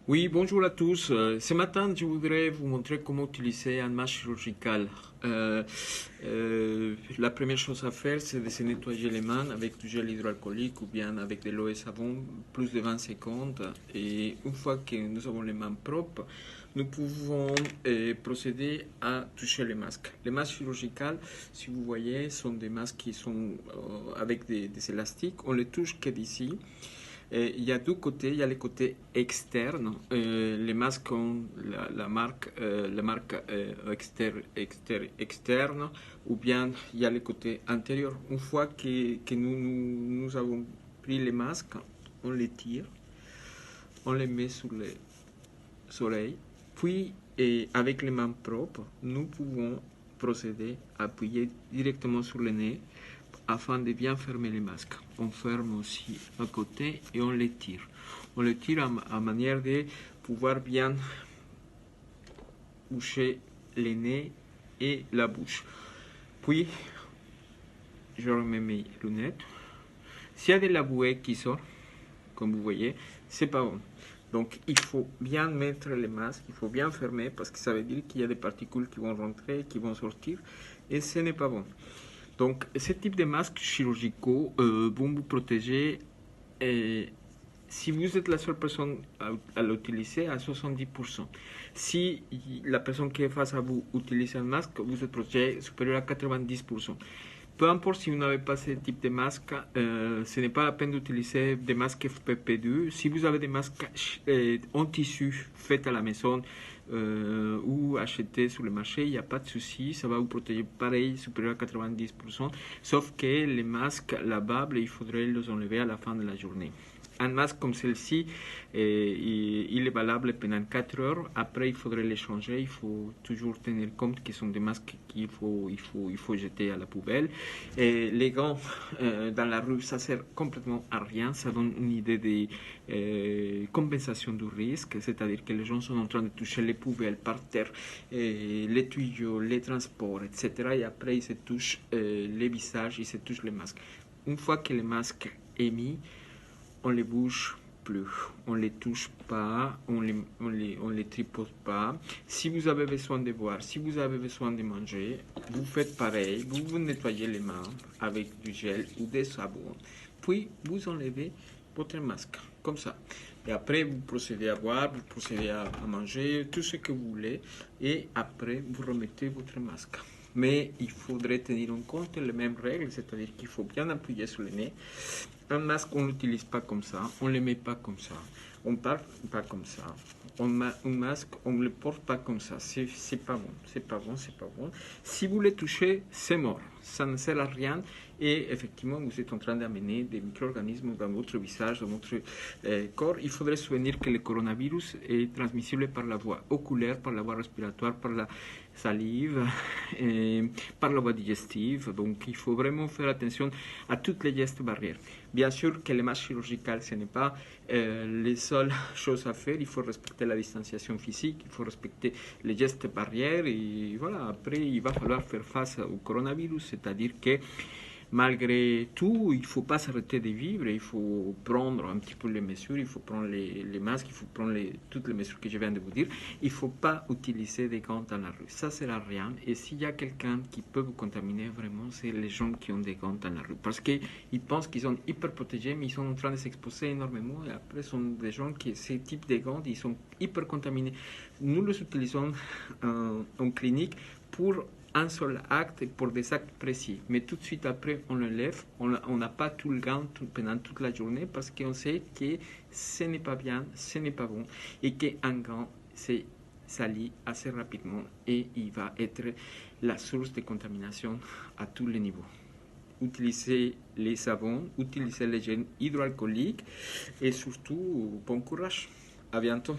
Oui, bonjour à tous. Ce matin, je voudrais vous montrer comment utiliser un masque chirurgical. La première chose à faire, c'est de se nettoyer les mains avec du gel hydroalcoolique ou bien avec de l'eau et savon, plus de 20 secondes. Et une fois que nous avons les mains propres, nous pouvons procéder à toucher les masques. Les masques chirurgicaux, si vous voyez, sont des masques qui sont avec des élastiques. On les touche que d'ici. Il y a deux côtés, il y a les côtés externes. Les masques ont la marque externe, ou bien il y a les côtés intérieurs. Une fois que nous avons pris les masques, on les tire, on les met sous les oreilles, puis avec les mains propres, nous pouvons procéder à appuyer directement sur le nez afin de bien fermer les masques. On ferme aussi à côté et on les tire. On les tire à manière de pouvoir bien boucher les nez et la bouche. Puis, je remets mes lunettes. S'il y a de la bouée qui sort, comme vous voyez, c'est pas bon. Donc, il faut bien mettre les masques, il faut bien fermer parce que ça veut dire qu'il y a des particules qui vont rentrer, qui vont sortir, et ce n'est pas bon. Donc, ce type de masques chirurgicaux vont vous protéger, si vous êtes la seule personne à l'utiliser, à 70%. Si la personne qui est face à vous utilise un masque, vous êtes protégé supérieur à 90%. Peu importe si vous n'avez pas ce type de masque, ce n'est pas la peine d'utiliser des masques FPP2. Si vous avez des masques en tissu faits à la maison ou achetés sur le marché, il n'y a pas de souci, ça va vous protéger pareil, supérieur à 90%. Sauf que les masques lavables, il faudrait les enlever à la fin de la journée. Un masque comme celle-ci, il est valable pendant 4 heures. Après, il faudrait les changer. Il faut toujours tenir compte qu'ils sont des masques qu'il faut jeter à la poubelle. Et les gants dans la rue, ça sert complètement à rien. Ça donne une idée de compensation du risque, c'est-à-dire que les gens sont en train de toucher les poubelles par terre, les tuyaux, les transports, etc. Et après, ils se touchent les visages, ils se touchent les masques. Une fois que le masque est mis, on les bouge plus, on les touche pas, on les tripote pas. Si vous avez besoin de boire, si vous avez besoin de manger, vous faites pareil, vous vous nettoyez les mains avec du gel ou des savons, puis vous enlevez votre masque, comme ça. Et après, vous procédez à boire, vous procédez à manger, tout ce que vous voulez, et après, vous remettez votre masque. Mais il faudrait tenir en compte les mêmes règles, c'est-à-dire qu'il faut bien appuyer sur le nez. Un masque, on ne l'utilise pas comme ça, on ne le met pas comme ça, on ne parle pas comme ça. Un masque, on ne le porte pas comme ça, c'est pas bon, c'est pas bon, c'est pas bon. Si vous le touchez, c'est mort, ça ne sert à rien et effectivement vous êtes en train d'amener des micro-organismes dans votre visage, dans votre corps. Il faudrait se souvenir que le coronavirus est transmissible par la voie oculaire, par la voie respiratoire, par la salive, par la voie digestive. Donc il faut vraiment faire attention à toutes les gestes barrières. Bien sûr que les masques chirurgicaux, ce n'est pas les seules choses à faire. Il faut respecter la distanciation physique, il faut respecter les gestes barrières et voilà, après il va falloir faire face au coronavirus, c'est-à-dire que malgré tout, il ne faut pas s'arrêter de vivre, il faut prendre un petit peu les mesures, il faut prendre les masques, il faut prendre toutes les mesures que je viens de vous dire. Il ne faut pas utiliser des gants dans la rue, ça ne sert à rien. Et s'il y a quelqu'un qui peut vous contaminer, vraiment, c'est les gens qui ont des gants dans la rue. Parce qu'ils pensent qu'ils sont hyper protégés, mais ils sont en train de s'exposer énormément. Et après, ce sont des gens qui, ces types de gants, ils sont hyper contaminés. Nous les utilisons en clinique pour un seul acte pour des actes précis. Mais tout de suite après, on le lève, on n'a pas tout le gant pendant toute la journée parce qu'on sait que ce n'est pas bien, ce n'est pas bon et qu'un gant, c'est sali assez rapidement et il va être la source de contamination à tous les niveaux. Utilisez les savons, utilisez les gels hydroalcooliques et surtout, bon courage. À bientôt.